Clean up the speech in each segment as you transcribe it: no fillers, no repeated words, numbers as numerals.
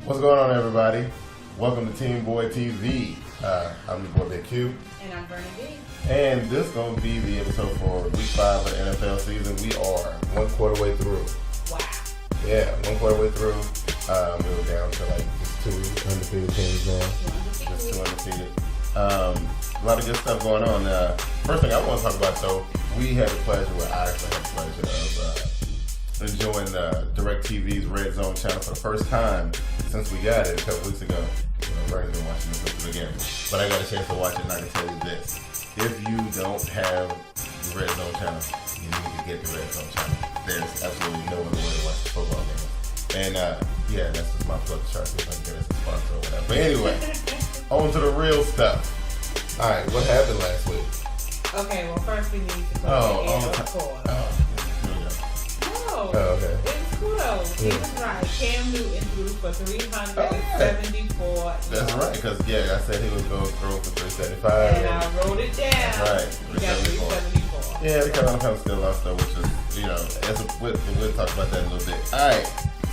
What's going on, everybody? Welcome to TeamBoydTv. I'm your boy Big Q. And I'm Bernie B. And this is going to be the episode for week 5 of the NFL season. We are 1 quarter way through. Wow. Yeah, 1 quarter way through. We were down to like just 2 undefeated teams now. Just 2 undefeated. A lot of good stuff going on. First thing I want to talk about, so we had the pleasure, I actually had the pleasure of enjoying DirecTV's Red Zone channel for the first time since we got it a couple weeks ago. Bernie's been watching this again, but I got a chance to watch it, and I can tell you this: if you don't have the Red Zone channel, you need to get the Red Zone channel. There's absolutely no other way to watch the football game. And yeah, that's just my plug to try to see if I can get us a sponsor or whatever. But anyway, on to the real stuff. All right, what happened last week? Okay, well first we need to go ahead and record. Oh, okay. It was cool though. He was right. Cam Newton threw for 374. That's right, because I said he was going to throw for 375. And I wrote it down. Right. He got 374. Yeah, the Carolina Panthers still lost though, which is, we'll talk about that in a little bit. All right.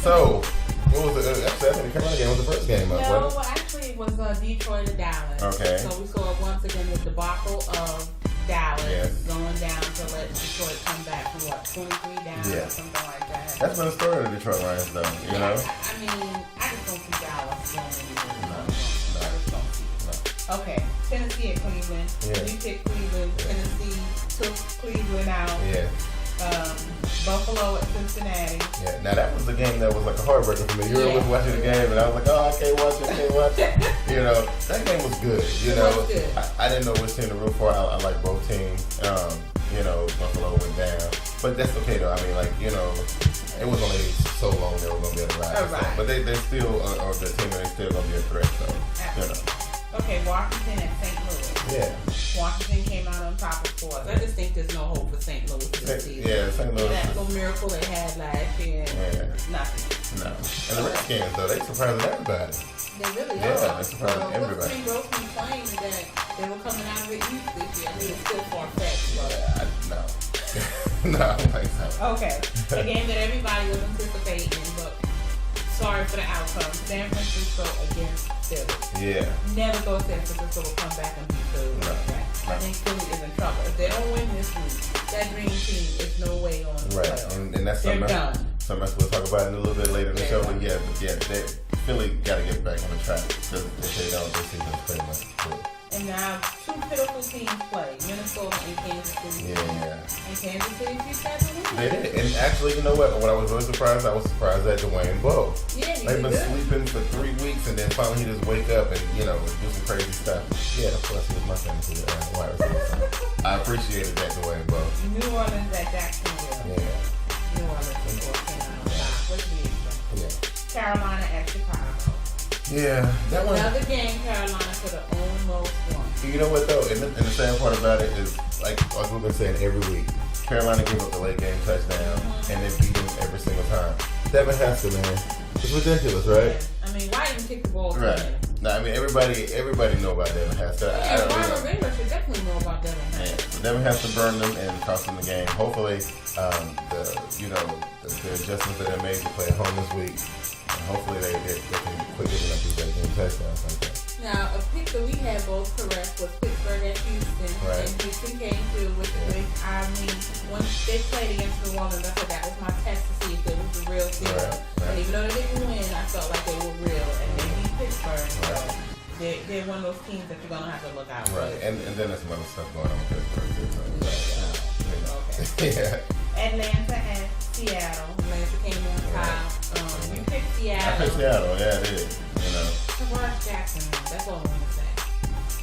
So, what was it? Actually, I think the Carolina game was the first game up, No, actually it was Detroit to Dallas. Okay. So we saw once again the debacle of Dallas going down to let Detroit come back from 23 down or something like that. That's been the story of the Detroit Lions though, you know? I mean, I just don't see Dallas going anywhere. No. I just don't see it. Okay, Tennessee at Cleveland. Yeah. We picked Cleveland. Tennessee took Cleveland out. Yeah. Buffalo at Cincinnati. Yeah, now that was the game that was like a heartbreaker for me. You were watching the game, and I was like, oh, I can't watch it. You know, that game was good. You know, was good. I didn't know which team to root for. I like both teams. You know, Buffalo went down, but that's okay though. I mean, like, you know, it was only so long they were going to be able to ride. Right. But they still are the team, and they still going to be a threat. So, you know. Okay, Washington at St. Louis. Yeah. Washington came out on top of scores. I just think there's no hope for St. Louis this season. Yeah, St. Louis. That little miracle they had last year. Nothing. No. And the Redskins, though, they surprising everybody. They really are. Yeah, they surprising everybody. What's Grossman claimed that they were coming out of the East this year. I mean, it's still far-fetched, but... No. No, I don't think so. Okay. A game that everybody was anticipating, but sorry for the outcome. San Francisco against Philly. Yeah. Never thought San Francisco will come back and beat Philly. No. I think Philly is in trouble. If they don't win this week, that dream team is no way on the right. And that's something else we'll talk about in a little bit later in the show. But Philly got to get back on the track, because if they don't, this season is pretty much cool. And now 2 pitiful teams play, Minnesota and Kansas City. Yeah. And Kansas City beat that to win. They did. And actually, you know what? When I was really surprised, I was surprised at Dwayne Bowe. Yeah, they've been sleeping for 3 weeks, and then finally he just wake up and, do some crazy stuff. Yeah, of course, he was my fantasy wide receiver. I appreciated that, Dwayne Bowe. New Orleans at Jacksonville. Yeah. New Orleans came out on top. What do you expect? Yeah. Carolina at Chicago. Yeah, that one. Another game Carolina could have almost won. You know what though? And the sad part about it is, like we've been saying every week, Carolina gave up the late game touchdown, and they beat them every single time. Devin Hester, man, it's ridiculous, right? Yeah. I mean, why even kick the ball? Right. No, I mean everybody know about Devin Hester. Yeah, Ron Rivera should definitely know about Devin Hester. Yeah. Devin Hester burned them and cost them the game. Hopefully, the adjustments that they made to play at home this week. Hopefully they can quit giving up these late game touchdowns like that. Now, a pick that we had both correct was Pittsburgh at Houston. Right. And Houston came through with I mean, when they played against New Orleans, I said that was my test to see if it was the real deal. Right. And even though they didn't win, I felt like they were real. And they beat Pittsburgh. So they're one of those teams that you're going to have to look out for. Right. And then there's some other stuff going on with Pittsburgh too. Okay. Yeah. Atlanta at Seattle. Atlanta came on top. You picked Seattle. I picked Seattle, yeah, I did. Tavares Jackson, that's all I'm going to say.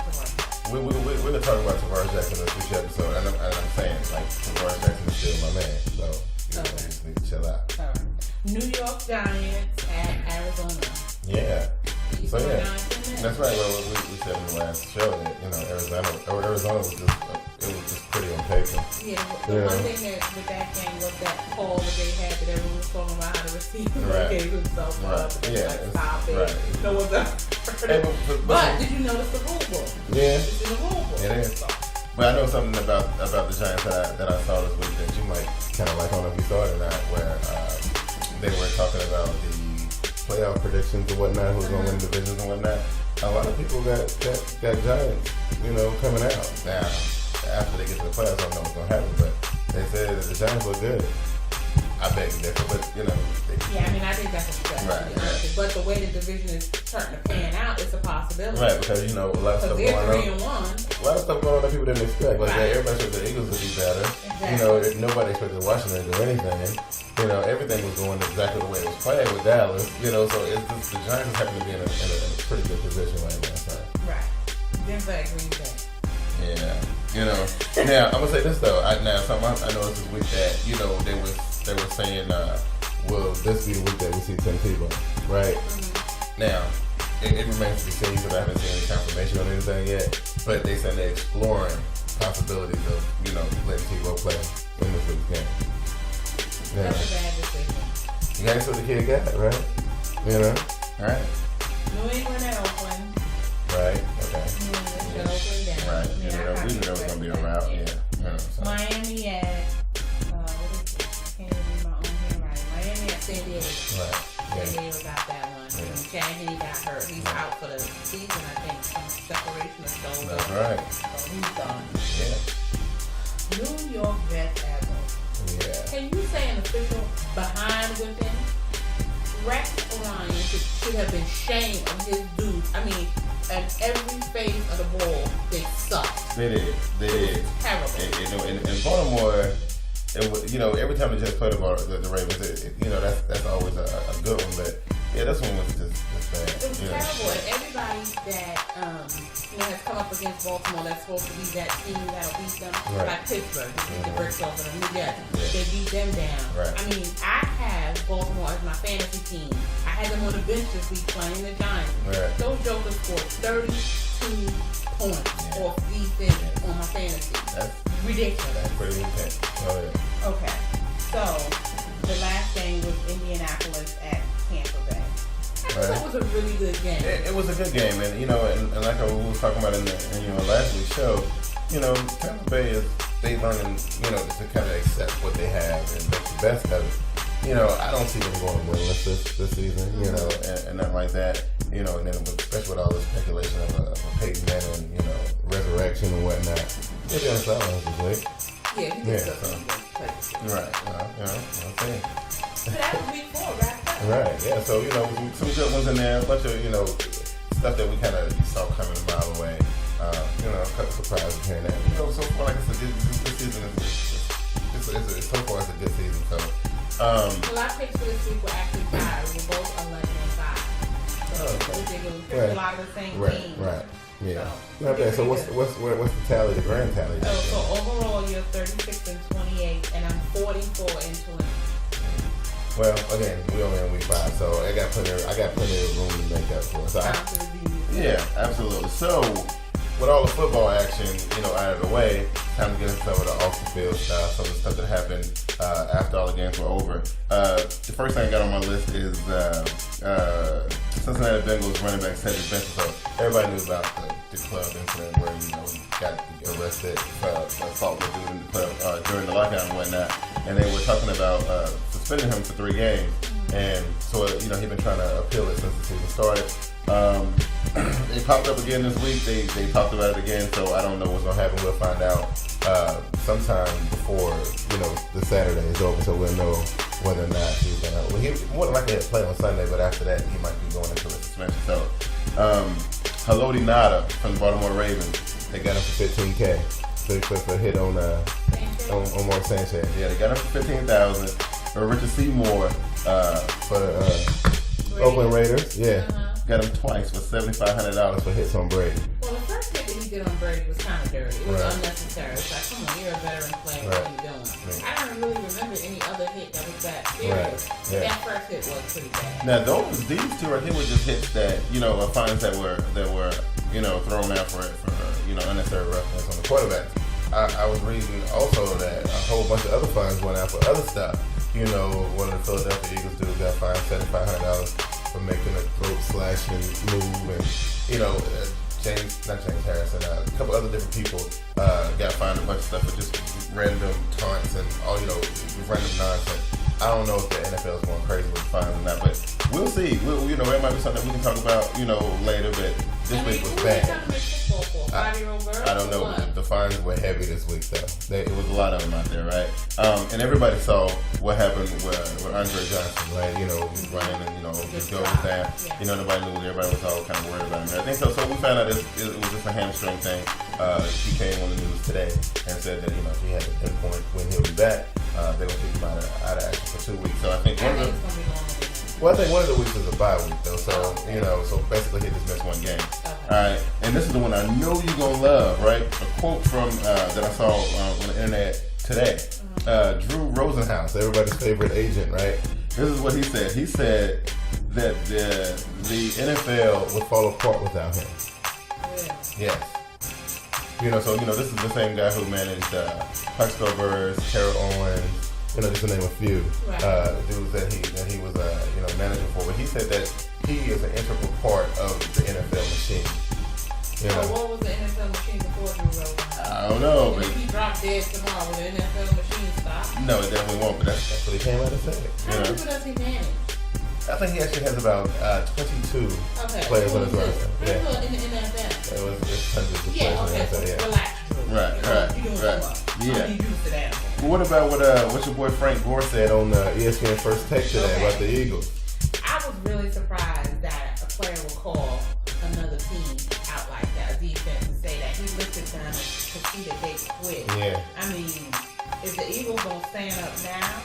Tavares Jackson. We're going to talk about Tavares Jackson in the future episode, and I'm saying, like, Tavares Jackson is still my man, so you just need to chill out. All right. New York Giants at Arizona. Yeah. So yeah, that's right. Well, we said in the last show that Arizona was just pretty on paper. Yeah, the one thing that with that game was that call that they had that everyone was talking about how to receive gave himself up. Stop it. No one's ever. But did you notice the rule book? Yeah. It's in the rule book. It is. But I know something about the Giants that I saw this week that you might kind of like. I don't know if you saw it or not, where they were talking about the playoff predictions and whatnot, who's going to win divisions and whatnot, a lot of people got Giants, coming out. Now, after they get to the playoffs, I don't know what's going to happen, but they said that the Giants look good. I beg to differ, but I think that's a stretch. Right. But the way the division is starting to pan out, it's a possibility. Right, because a lot of stuff going on. A lot of stuff going on that people didn't expect. Like everybody expected the Eagles to be better. Exactly. Nobody expected Washington to do anything. Everything was going exactly the way it was playing with Dallas. So it's just the Giants happen to be in a pretty good position right now. So. Right. Denver, Green Bay. Yeah. Now I'm gonna say this though. Something I noticed this week that they were saying, will this be the week that we see Tim Tebow, right? Mm-hmm. Now, it remains to be seen because I haven't seen any confirmation on anything yet. But they said they're exploring possibilities of letting Tebow play in this week's game. That's a bad decision. That's what the kid got, right? All right. New England and Oakland. Right. Okay. Oakland down. Right. We knew that was gonna be a route. So. Miami at Miami at San Diego. Right. San Diego got that one. Chad Henne got hurt. He's out for the season, I think. Some separation of shoulder. That's right. So he's gone. Yeah. New York Jets at Wolves. Yeah. Can you say an official behind whipping? Rex Ryan should have been shamed of his dudes. I mean, at every phase of the ball, they sucked. They did. Terrible. In Baltimore, every time the Jets play the Ravens, that's always a good one. But this one was just bad. It was terrible, and everybody that has come up against Baltimore that's supposed to be that team that'll beat them, like Pittsburgh, they beat the bricks off of them. They beat them down. Right. I mean, I have Baltimore as my fantasy team. I had them on the bench this week playing the Giants. Right. Those jokers scored 32 points off defense on my fantasy. That's ridiculous. That's pretty intense. Oh yeah. Okay, so the last game was Indianapolis at Tampa Bay. That was a really good game. It was a good game, and and like we were talking about in last week's show, Tampa Bay they learning to kind of accept what they have and make the best of it. I don't see them going winless this season, and nothing like that. And then especially with all the speculation of a Peyton Manning, resurrection and whatnot. They'll be on the sidelines this week. Yeah, he did something. Right. Okay. So that was week 4, right? Right. Yeah. So some good ones in there. A bunch of stuff that we kind of saw coming a mile away. A couple surprises here and there. So far, like I said, this season is so far it's a good season. So. Well, our picks for this week were actually 5. We were both 11 and 5. So we think it was a lot of the same teams. Right. Yeah. So what's the tally? The grand tally? So overall, you're 36 and 28, and I'm 44 and 20. Well, again, we only in week 5, so I got plenty of room to make up for it. So yeah, absolutely. So with all the football action, out of the way, time to get into some of the off the field stuff, some of the stuff that happened after all the games were over. The first thing I got on my list is Cincinnati Bengals running back Cedric Benson. So everybody knew about the club incident where he got arrested for assault with dude in the club during the lockdown and whatnot, and they were talking about suspending him for 3 games. And so he's been trying to appeal it since the season started. It popped up again this week. They talked about it again, so I don't know what's gonna happen. We'll find out sometime before the Saturday is over, so we'll know whether or not he's gonna. Well, he more than likely play on Sunday, but after that he might be going into a suspension. So, Haloti Ngata from the Baltimore Ravens, they got him for $15,000 for a hit on Mark Sanchez. Yeah, they got him for $15,000. Or Richard Seymour for the Oakland Raiders. Yeah. Got him twice for $7,500 for hits on Brady. Well, the first hit that he did on Brady was kind of dirty. It was unnecessary. It's like, come on, you're a veteran player. What are you doing? I don't really remember any other hit that was that serious. But that first hit was pretty bad. Now, these two, I think, were just hits that, fines that were thrown out for unnecessary roughness on the quarterback. I was reading also that a whole bunch of other fines went out for other stuff. One of the Philadelphia Eagles dudes got fined $7,500 for making a throat slashing move, and not James Harrison, a couple other different people got fined a bunch of stuff for just random taunts and all random nonsense. I don't know if the NFL is going crazy with fines or not, but we'll see. It might be something we can talk about, later. But this week was bad. I don't know. The fines were heavy this week, though. It was a lot of them out there, right? And everybody saw what happened with Andre Johnson, right? Running and just goes down. Nobody knew. Everybody was all kind of worried about him. I think so. So we found out it was just a hamstring thing. He came on the news today and said that if he had to pinpoint when he'll be back, they're gonna keep him out of action for 2 weeks. So I think one of the weeks is a bye week though. So so basically he just missed one game. Okay. All right, and this is the one I know you're gonna love, right? A quote from that I saw on the internet today. Drew Rosenhaus, everybody's favorite agent, right? This is what he said. He said that the NFL would fall apart without him. Yeah. Yes. So this is the same guy who managed Huxtable Birds, Terrell Owens, just to name a few dudes that he was manager for. But he said that he is an integral part of the NFL machine. So what was the NFL machine before Drew Rosenhaus? I don't know. But if he dropped dead tomorrow, will the NFL machine stop? No, it definitely won't. But that's what he came out and said. How many people does he manage? I think he actually has about 22 players on his roster. Yeah. In the NFL. It's hundreds of players in the NFL. Relax, Drew. Right. You're doing so much. Yeah. I'm used to that. Well, what about what your boy Frank Gore said on ESPN First Take today about the Eagles? I was really surprised that a player would call another team out like that, a defense, and say that he looked at them and could see that they quit. Yeah. I mean, if the Eagles don't stand up now,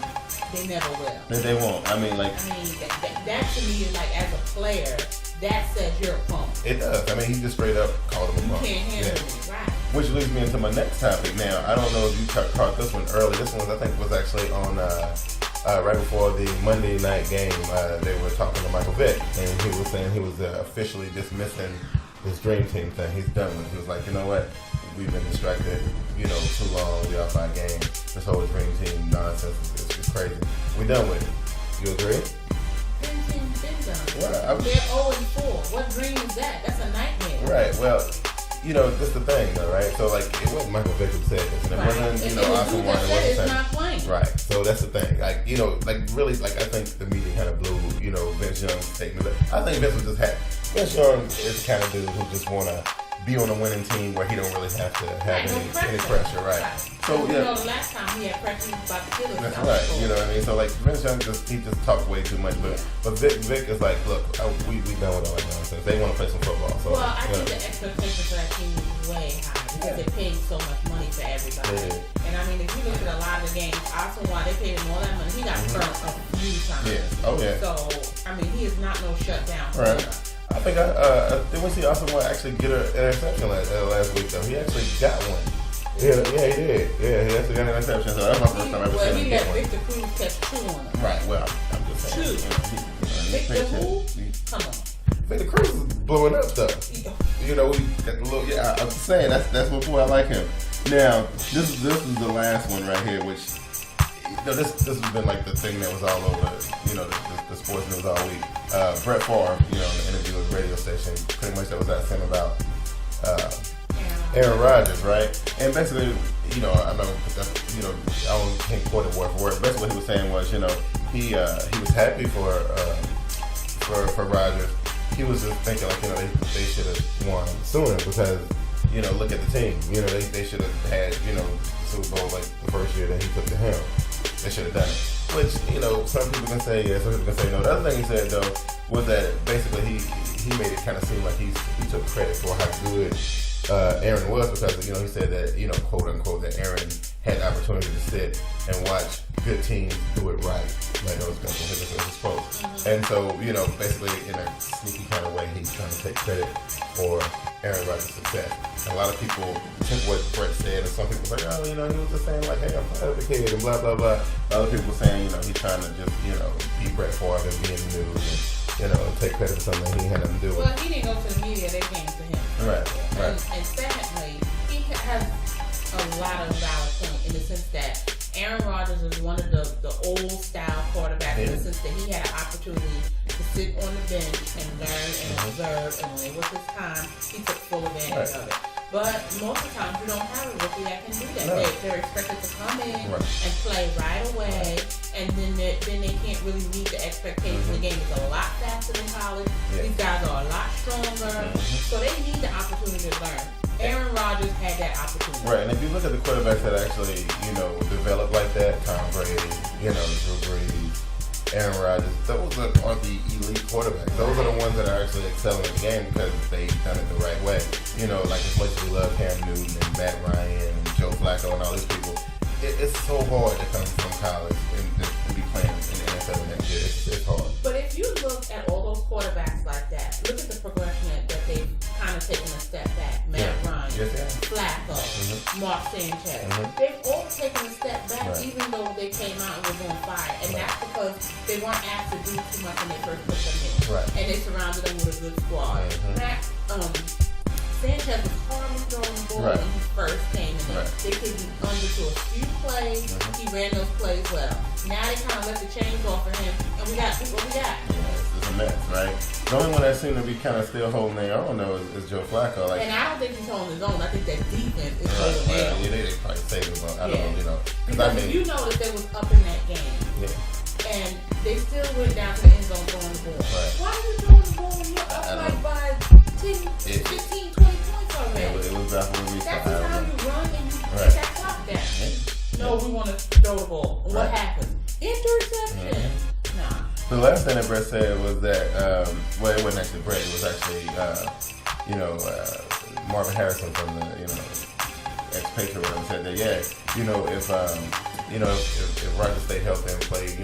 they never will. They won't. That to me is like, as a player, that says you're a punk. It does. He just straight up called him a punk. You can't handle it, right? Which leads me into my next topic. Now, I don't know if you caught this one early. This one, I think, was actually on right before the Monday night game. They were talking to Michael Vick, and he was saying he was officially dismissing his dream team thing. He's done with it. He was like, you know what? We've been distracted, too long. We off our game. This whole dream team nonsense is crazy. We done with it. You agree? Dream team's been done. Well, they're 0-4. What dream is that? That's a nightmare. Right. Well, that's the thing, though, right? So, it wasn't Michael Vick who said this, and it wasn't, Austin Warren. It wasn't not playing. Right. So that's the thing. Really, I think the media kind of blew, Vince Young's statement. I think Vince was just happy. Vince Young is the kind of dude who just want to be on a winning team where he don't really have to have any pressure, right? So the last time he had pressure, he was about to kill himself. That's right. You know what I mean? So Vince Young just talked way too much, but Vic is like, look, we done with all that nonsense. They want to play some football. So I think the expectation for that team is way high because they paid so much money for everybody. And if you look at a lot of the games, also why they paid him all that money, he got burnt a few times. Yeah. Oh yeah. So he is not no shutdown. Right. I think did we see Austin Warren actually get an interception last week though? He actually got one. Yeah, he did. Yeah, he actually got an interception. So that's my first time ever seeing him get one. He let Victor Cruz catch 2 on him. Right. Well, I'm just saying. 2. Victor who? Come on. Victor Cruz is blowing up though. We got the little. Yeah, I'm just saying that's what boy I like him. Now this is the last one right here, which. This has been like the thing that was all over, the sports news all week. Brett Favre, in the interview with the radio station, pretty much that was asking about Aaron Rodgers, right? And basically, I know, I can't quote it word for word. Basically, what he was saying was, he was happy for Rodgers. He was just thinking they should have won sooner because. Look at the team. They should have had, the Super Bowl the first year that he took the helm. They should have done it. Which, some people can say yes, some people can say no. The other thing he said, though, was that basically he made it kind of seem like he took credit for how good Aaron was because, he said that, quote unquote, that Aaron had the opportunity to sit and watch good teams do it right. Like those guys his quotes. And so, basically in a sneaky kind of way, he's trying to take credit for Aaron Rodgers' success. And a lot of people took what Brett said, and some people were like, oh, he was just saying hey, I'm proud of the kid, and blah, blah, blah. Other people were saying, he's trying to just, be Brett Favre and be in the news and, take credit for something he had nothing to do with. Well, he didn't go to the media, they came to him. Right. And secondly, he has a lot of valid point in the sense that Aaron Rodgers is one of the old style quarterbacks in the sense that he had an opportunity to sit on the bench and learn and observe, and when it was his time, he took full advantage of it. But most of the time, you don't have a rookie that can do that. They're expected to come in and play right away and then they can't really meet the expectations. The game is a lot faster than college. These guys are a lot stronger, so they need the opportunity to learn. Aaron Rodgers had that opportunity. Right, and if you look at the quarterbacks that actually, develop like that, Tom Brady, Drew Brees, Aaron Rodgers, those are the elite quarterbacks. Those are the ones that are actually excelling in the game because they've done it the right way. Like as much as we love Cam Newton and Matt Ryan and Joe Flacco and all these people, it's so hard to come from college and to be playing in the NFL next year. It's hard. But if you look at all those quarterbacks like that, look at the progression that they've kind of taken a step back. Matt Ryan, Flacco, Mark Sanchez. They've all taken a step back even though they came out and were on fire. And that's because they weren't asked to do too much when they first put them in. And they surrounded them with a good squad. Sanchez was horribly throwing the ball when he first came in. They could be under to a few plays. He ran those plays well. Now they kind of let the chains off of him, and we got what we got. It's a mess, right? The only one that seemed to be kind of still holding their own though is Joe Flacco. And I don't think he's holding his own. I think that defense is holding their own. They probably saved him. I don't know, Because if you notice they was up in that game, and they still went down to the end zone throwing the ball. Why are you throwing the ball when you're up like by 10, 15, 20 points already? It was definitely that's how you run and you get that clock down. No, we want to throw the ball. What happens? Interception. Nah. The last thing that Brett said was that, well, it wasn't actually Brett. It was actually, Marvin Harrison from the, ex-Patriot, whatever, said that, if Roger stayed healthy and played,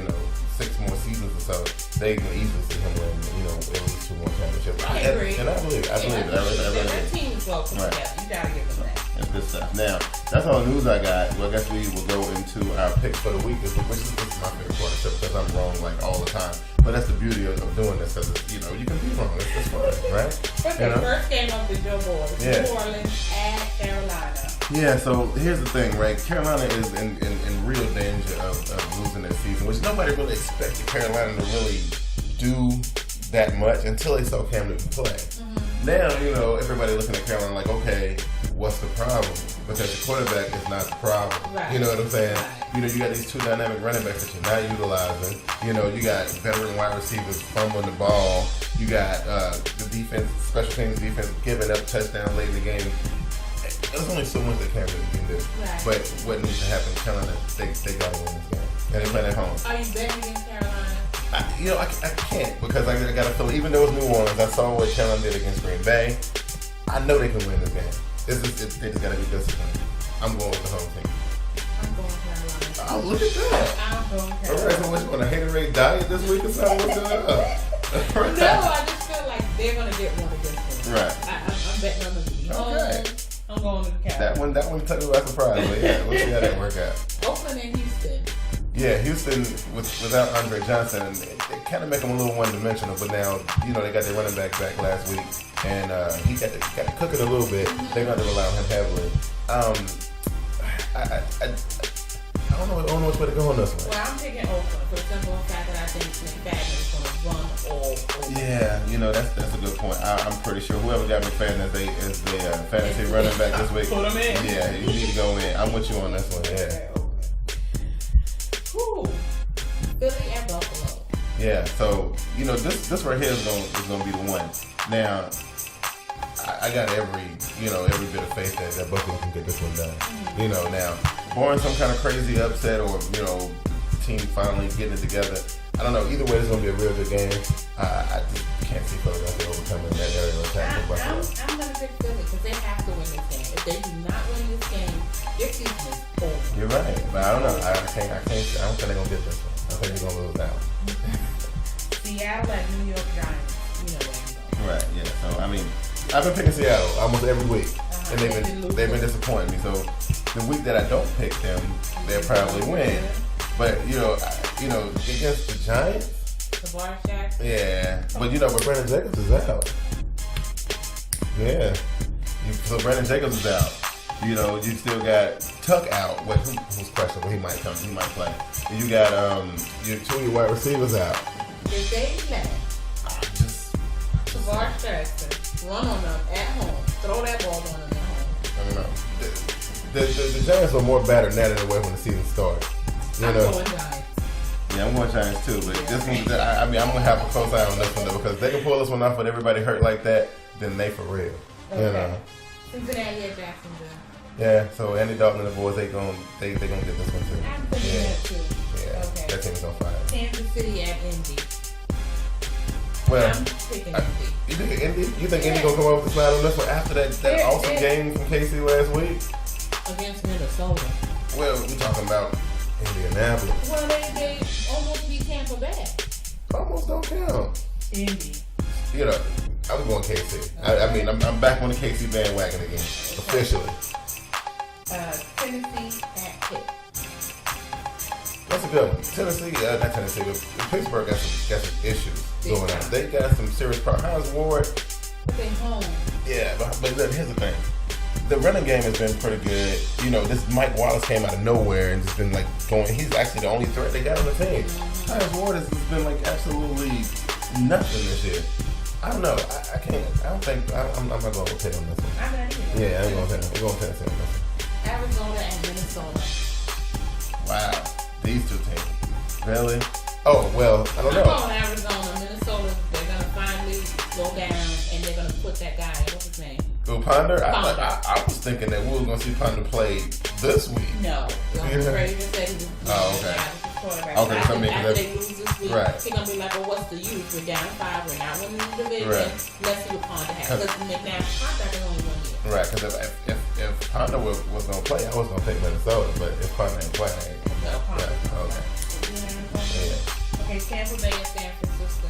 6 more seasons or so, they can easily see him win, at least 2 more championships. I agree. And I believe it. I really that team is well put together. You gotta give them that. That's good stuff. Now, that's all the news I got. Well, I guess we will go into our picks for the week, which is my favorite part of the show because I'm wrong like all the time. But that's the beauty of doing this because, you can be wrong. It's fun, right? The first game of the Joe Boys, New Orleans at Carolina. Yeah, so here's the thing, right? Carolina is in real danger of losing this season, which nobody really expected Carolina to really do that much until they saw Cam Newton play. Now, everybody looking at Carolina like, okay, what's the problem? Because the quarterback is not the problem. You know what I'm saying? You got these 2 dynamic running backs that you're not utilizing. You got veteran wide receivers fumbling the ball. You got the defense, special teams defense giving up touchdowns late in the game. There's only so much that Cam Newton can do. But what needs to happen, Carolina, they got to win this game. And they play at home. Are you betting against Carolina? I can't because I got to feel, even though it's New Orleans, I saw what Carolina did against Green Bay. I know they can win this game. They just got to be disciplined. I'm going with the home team. I'm going Carolina. Oh, look at that. I'm going Carolina. All right, so what, you on a haterade diet this week or something? What's going on? No, I just feel like they're going to get one against them. I'm betting on them to be home. I'm going to Carolina. That one took me by surprise, but yeah, we'll see how that work out. Oakland and Houston. Yeah, Houston without Andre Johnson, it kind of make them a little one-dimensional. But now, they got their running back last week, and he got to cook it a little bit. They're going to rely on him heavily. I don't know which way to go on this one. Well, I'm picking Oakland for the simple fact that I think McFadden is going to run all over. Yeah, that's a good point. I'm pretty sure whoever got McFadden as the fantasy running back this week. Put him in. Yeah, you need to go in. I'm with you on this one. Yeah. Philly and Buffalo. Yeah, so this right here is gonna be the one. Now, I got every bit of faith that Buffalo can get this one done. Now, barring some kind of crazy upset or the team finally getting it together, I don't know. Either way, it's gonna be a real good game. I just can't see Philadelphia overcoming that aerial attack from Buffalo. I'm gonna pick Philly because they have to win this game. If they do not win this game, their season is over. You're right, but I don't know. I don't think they're gonna get this one. I think they're gonna lose that one. Seattle at New York Giants. Right. Yeah. So I've been picking Seattle almost every week, and they've been disappointing me. So the week that I don't pick them, they'll probably win. But against the Giants, Tavares Jackson. Yeah, but Brandon Jacobs is out. Yeah, so Brandon Jacobs is out. You still got Tuck out. Who's questionable? He might play. You got your 2 of your wide receivers out. If they let Tavares Jackson run on them at home, throw that ball on them at home. I don't know. The Giants were more battered than that in a way when the season started. I'm going Giants. Yeah, I'm going Giants too, but this one, I mean, I'm gonna have a close eye on this one though, because if they can pull this one off with everybody hurt like that, then they for real. Okay. You know. Cincinnati at Jacksonville. Yeah, so Andy Dalton and the boys, they gonna get this one too. I'm thinking that too. Yeah, okay. That team's on fire. Kansas City at Indy. Well, I'm picking Indy. You think Indy? You think Indy gonna come over with the slide on this one after that awesome game from KC last week? Against Minnesota. Well, we talking about Indianapolis. Well, they almost beat Tampa Bay. Almost don't count. Indy. You know, I'm going KC. I mean, I'm back on the KC bandwagon again, officially. Tennessee at Pitt. That's a good one. Tennessee, not Tennessee, but Pittsburgh got some issues going on. They got some serious problems. How's Ward? But they home. Yeah, but look, here's the thing. The running game has been pretty good. You know, this Mike Wallace came out of nowhere and just been like going. He's actually the only threat they got on the team. How's Ward has been like absolutely nothing this year. I don't know. I can't. I don't think. I'm not going to Pitt on this one. I'm not either. Yeah, I'm going to Pitt. We're going to Tennessee on this one. Arizona and Minnesota. Wow. These two teams. Really? Oh, well, I don't know. I'm going Arizona. Minnesota, they're going to finally go down and they're going to put that guy in. What's his name? Oh, Ponder? I was thinking that we were going to see Ponder play this week. No. Frazier said he was okay. Okay, so after they lose this week, right. He's going to be like, well, what's the use? We're down 5. We're not winning the division. Right. Let's see what Ponder has. Because McNabb's contract is only 1 year. Right, because if Ponder was going to play, I was going to pick Minnesota. But if Ponder ain't playing, no, Ponder. Yeah, okay. Yeah. Okay, Tampa Bay and San Francisco.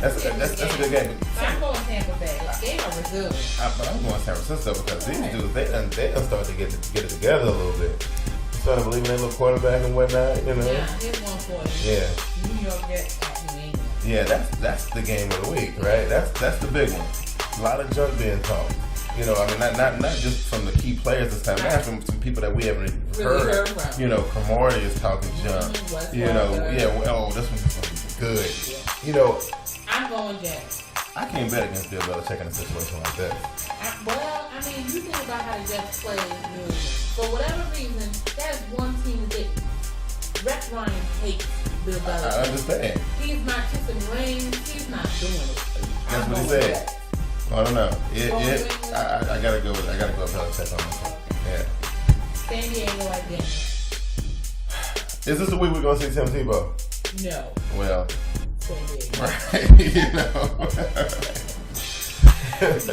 That's a good game. I'm going Tampa Bay. They are resilient. But I'm going San Francisco because these dudes, they done started to get it together a little bit. Started believing they little quarterback and whatnot, you know. Yeah, here's one for you. Yeah. New York Jets at New England. Yeah, that's the game of the week, right? That's the big one. A lot of junk being talked. You know, I mean, not just from the key players this time, but from some people that we haven't really heard from. You know, Cromartie is talking junk. You know, this one's going to be good. Yeah. You know, I'm going Jets. I can't bet against Bill Belichick in a situation like that. Well, I mean, you think about how the Jets play New England. For whatever reason, that's one team that Rex Ryan hates Bill Belichick. I understand. He's not kissing rings. He's not doing it. That's what he said. I don't know. I gotta go with Belichick on this one. Yeah. San Diego at Denver. Is this the week we're gonna see Tim Tebow? No. Well. San Diego. Right. You know.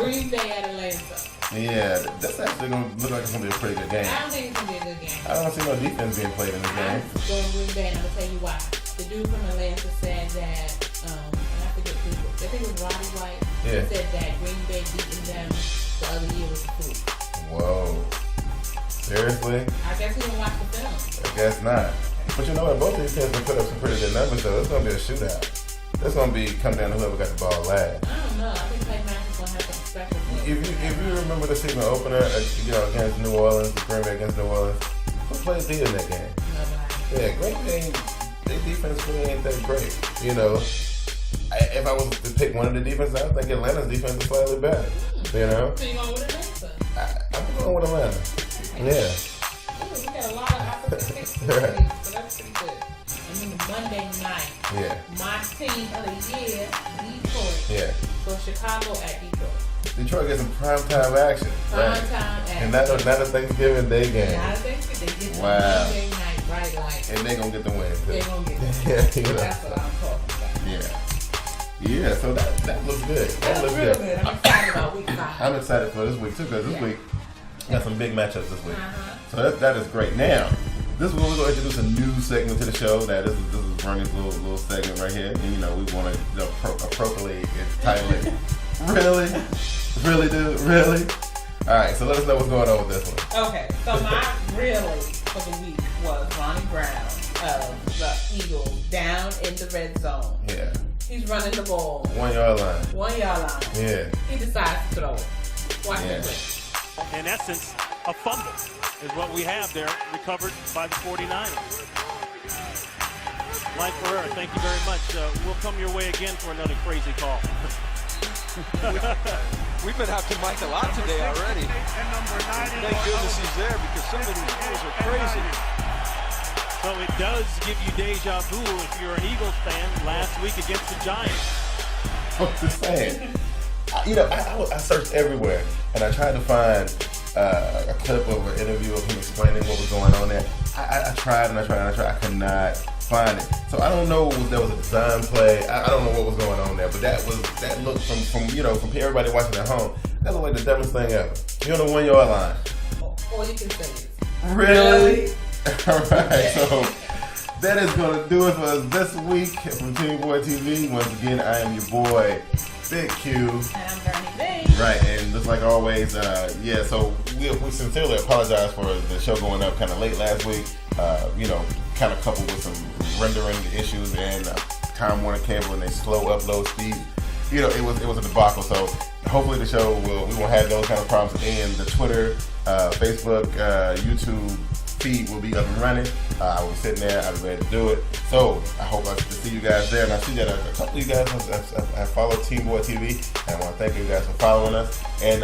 Green Bay at Atlanta. Yeah, that's actually gonna look like it's gonna be a pretty good game. I don't think it's gonna be a good game. I don't see no defense being played in this game. I'm going Green Bay, and I'm gonna tell you why. The dude from Atlanta said that, and I forget who. I think it was Roddy White. Yeah. He said that Green Bay beating them the other year was a fluke. Whoa. Seriously? I guess he didn't watch the film. I guess not. But you know what? Both these teams can put up some pretty good numbers, though. It's gonna be a shootout. It's gonna be come down to whoever got the ball last. I don't know. I think Mike Matthews gonna have something special. If you remember the season opener, against New Orleans, Green Bay against New Orleans, who played D in that game? Nobody. Yeah, Green Bay, their defense really ain't that great. You know, if I was to pick one of the defenses, I think Atlanta's defense is slightly better. You know? So you going with Atlanta? I'm going with Atlanta. Yeah. Ooh, we got a lot of opportunities. Right. So that's pretty good. And then Monday night, my team of the year, Detroit. Yeah. So Chicago at Detroit. Detroit gets some primetime action. Primetime action. And not a Thanksgiving Day game. Not a Thanksgiving. They get Monday night, right? Like. And they gonna get the win. They gonna get the win. Yeah, you know. That's what I'm talking about. Yeah. Yeah, so that looks good. That looks real good. I'm excited about week 5. I'm excited for this week too, because this week we got some big matchups this week. So that is great. Now, this is when we're going to introduce a new segment to the show. Now, this is Bernie's little segment right here. And, you know, we want to appropriately title it. Really? Really, dude? Really? All right, so let us know what's going on with this one. Okay, so my really for the week was Ronnie Brown of the Eagles down in the red zone. Yeah. He's running the ball. 1 yard line. 1 yard line. Yeah. He decides to throw it. Watch the play. In essence, a fumble is what we have there, recovered by the 49ers. Mike Ferrer, thank you very much. We'll come your way again for another crazy call. We've been out to Mike a lot today already. Thank goodness he's there because some of these rules are crazy. So Although it does give you deja vu if you're an Eagles fan last week against the Giants. I'm just saying. I searched everywhere and I tried to find a clip of an interview of him explaining what was going on there. I tried and I tried and I tried. I could not find it. So I don't know if there was a design play. I don't know what was going on there, but that looked from everybody watching at home. That looked like the dumbest thing ever. You're on the 1 yard line. All you can say is really? All right. So that is going to do it for us this week from TeamBoydTv. Once again, I am your boy, Big Q. And I'm Bernie B. Right, and just like always, so we sincerely apologize for the show going up kind of late last week. Kind of coupled with some rendering issues and Time Warner cable and their slow upload speed. It was a debacle. So hopefully the show we won't have those kind of problems. And the Twitter, Facebook, YouTube feed will be up and running. I will be sitting there. I'll be ready to do it. So I hope I get to see you guys there. And I see that a couple of you guys have followed TeamBoydTv. And I want to thank you guys for following us. And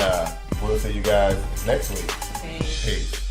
we'll see you guys next week. Peace.